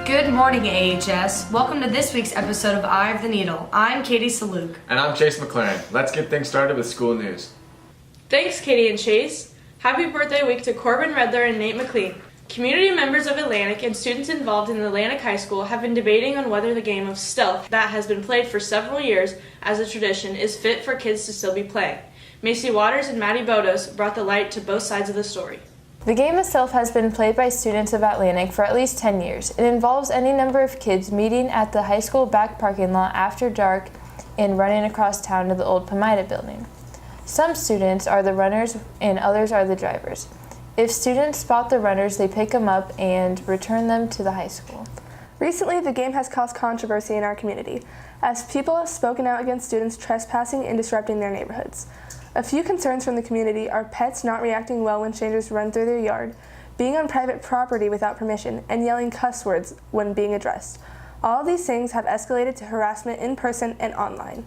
Good morning, AHS. Welcome to this week's episode of Eye of the Needle. I'm Katie Saluk. And I'm Chase McLaren. Let's get things started with school news. Thanks, Katie and Chase. Happy birthday week to Corbin Redler and Nate McLean. Community members of Atlantic and students involved in Atlantic High School have been debating on whether the game of stealth that has been played for several years as a tradition is fit for kids to still be playing. Macy Waters and Maddie Bodos brought the light to both sides of the story. The game itself has been played by students of Atlantic for at least 10 years. It involves any number of kids meeting at the high school back parking lot after dark and running across town to the old Pomida building. Some students are the runners and others are the drivers. If students spot the runners, they pick them up and return them to the high school. Recently, the game has caused controversy in our community, as people have spoken out against students trespassing and disrupting their neighborhoods. A few concerns from the community are pets not reacting well when strangers run through their yard, being on private property without permission, and yelling cuss words when being addressed. All of these things have escalated to harassment in person and online.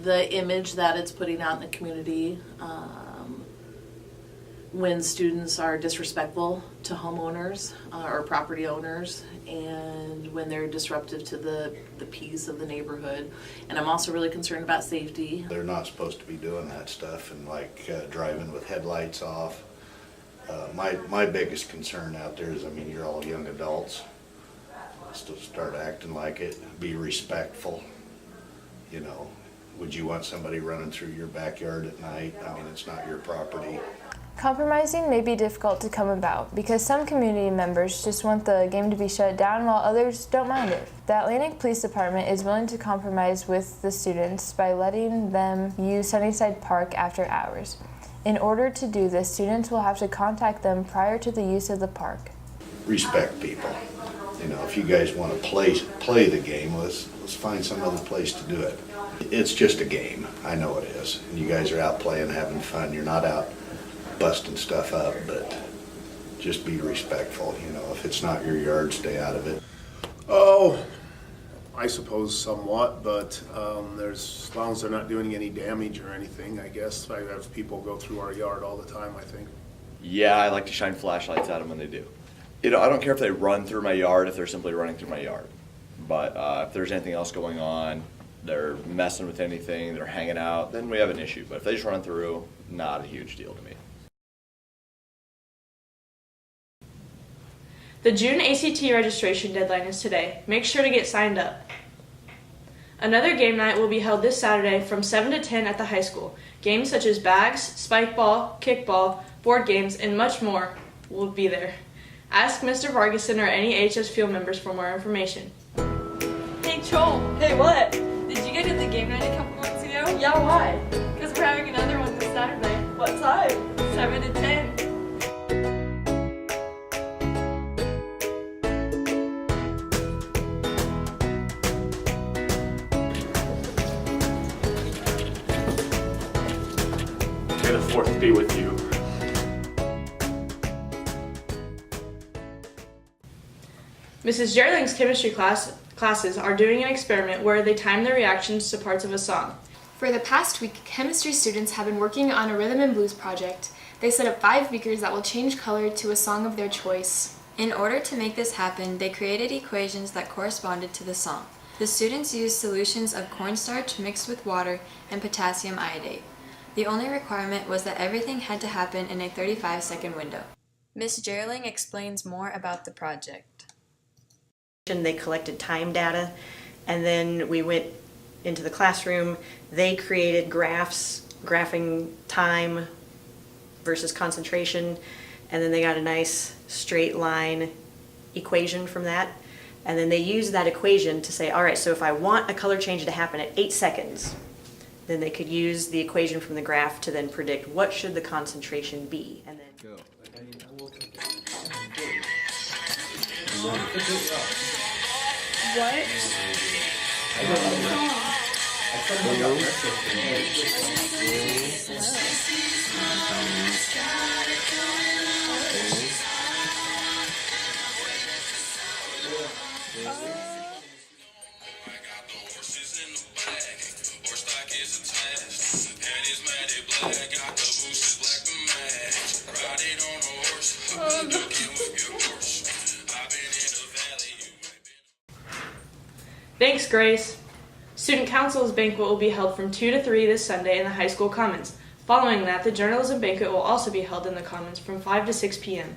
The image that it's putting out in the community when students are disrespectful to homeowners or property owners, and when they're disruptive to the peace of the neighborhood. And I'm also really concerned about safety. They're not supposed to be doing that stuff, and driving with headlights off. My biggest concern out there is, you're all young adults. Still start acting like it. Be respectful. Would you want somebody running through your backyard at night? It's not your property. Compromising may be difficult to come about because some community members just want the game to be shut down while others don't mind it. The Atlantic Police Department is willing to compromise with the students by letting them use Sunnyside Park after hours. In order to do this, students will have to contact them prior to the use of the park. Respect people. If you guys want to play the game, let's find some other place to do it. It's just a game. I know it is. And you guys are out playing, having fun. You're not out busting stuff up, but just be respectful. If it's not your yard, stay out of it. Oh, I suppose somewhat, but as long as they're not doing any damage or anything, I guess. I have people go through our yard all the time, I think. Yeah, I like to shine flashlights at them when they do. I don't care if they run through my yard, if they're simply running through my yard. But if there's anything else going on, they're messing with anything, they're hanging out, then we have an issue. But if they just run through, not a huge deal to me. The June ACT registration deadline is today. Make sure to get signed up. Another game night will be held this Saturday from 7 to 10 at the high school. Games such as bags, spike ball, kickball, board games, and much more will be there. Ask Mr. Vargason or any HS field members for more information. Hey Joel. Hey, what? Did you go to the game night a couple months ago? Yeah, why? Because we're having another one this Saturday. What time? 7 to 10. May the 4th be with you. Mrs. Gerling's chemistry classes are doing an experiment where they time their reactions to parts of a song. For the past week, chemistry students have been working on a rhythm and blues project. They set up 5 beakers that will change color to a song of their choice. In order to make this happen, they created equations that corresponded to the song. The students used solutions of cornstarch mixed with water and potassium iodate. The only requirement was that everything had to happen in a 35-second window. Miss Gerling explains more about the project. They collected time data, and then we went into the classroom. They created graphs, graphing time versus concentration, and then they got a nice straight line equation from that. And then they used that equation to say, all right, so if I want a color change to happen at 8 seconds, then they could use the equation from the graph to then predict what should the concentration be. And then go. What? Thanks, Grace. Student Council's banquet will be held from 2 to 3 this Sunday in the high school commons. Following that, the journalism banquet will also be held in the commons from 5 to 6 p.m.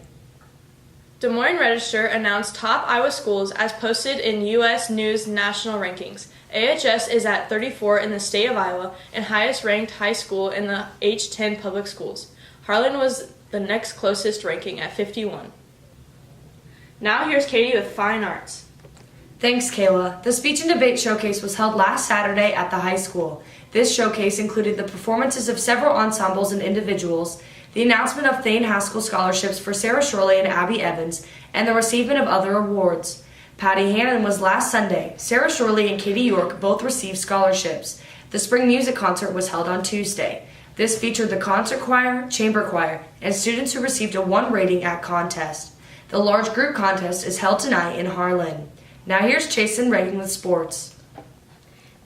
Des Moines Register announced top Iowa schools as posted in U.S. News national rankings. AHS is at 34 in the state of Iowa and highest ranked high school in the H10 public schools. Harlan was the next closest ranking at 51. Now here's Katie with Fine Arts. Thanks, Kayla. The Speech and Debate Showcase was held last Saturday at the high school. This showcase included the performances of several ensembles and individuals, the announcement of Thane Haskell scholarships for Sarah Shorley and Abby Evans, and the receivement of other awards. Patty Hannon was last Sunday. Sarah Shorley and Katie York both received scholarships. The spring music concert was held on Tuesday. This featured the concert choir, chamber choir, and students who received a 1 rating at contest. The large group contest is held tonight in Harlan. Now here's Chase and Reagan with sports.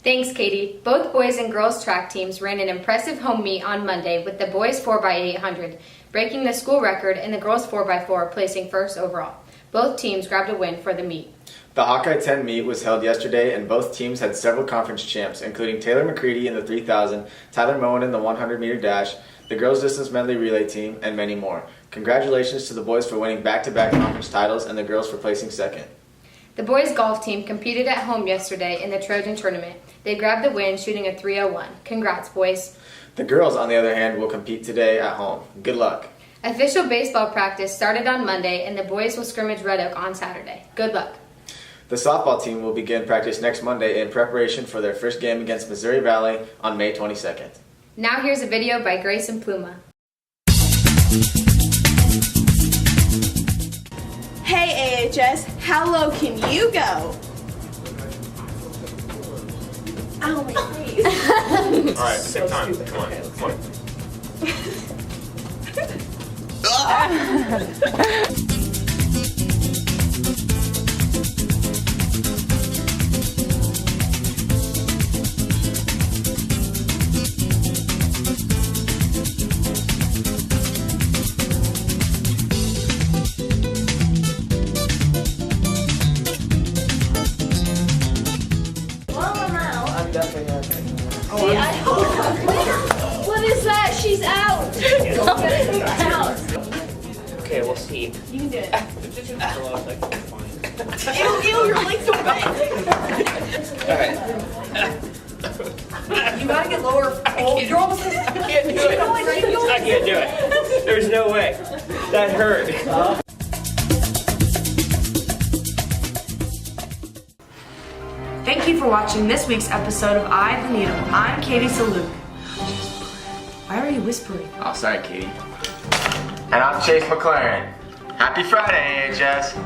Thanks, Katie. Both boys and girls track teams ran an impressive home meet on Monday with the boys 4x800, breaking the school record and the girls 4x4 placing first overall. Both teams grabbed a win for the meet. The Hawkeye 10 meet was held yesterday and both teams had several conference champs, including Taylor McCready in the 3000, Tyler Moen in the 100-meter dash, the girls distance medley relay team, and many more. Congratulations to the boys for winning back-to-back conference titles and the girls for placing second. The boys golf team competed at home yesterday in the Trojan tournament. They grabbed the win shooting a 301. Congrats, boys. The girls, on the other hand, will compete today at home. Good luck. Official baseball practice started on Monday and the boys will scrimmage Red Oak on Saturday. Good luck. The softball team will begin practice next Monday in preparation for their first game against Missouri Valley on May 22nd. Now here's a video by Grace and Pluma. Hey AHS, how low can you go? Ow, my face. Alright, so time. Come on, come on. What is that? She's out. Okay, we'll see. You can do it. Ew, your legs are big. Alright. You gotta get lower. Oh, you're almost. I can't do it. I can't do it. There's no way. That hurt. Thank you for watching this week's episode of Eye the Needle. I'm Katie Saluk. Why are you whispering? Oh, sorry, Katie. And I'm Chase McLaren. Happy Friday, AHS.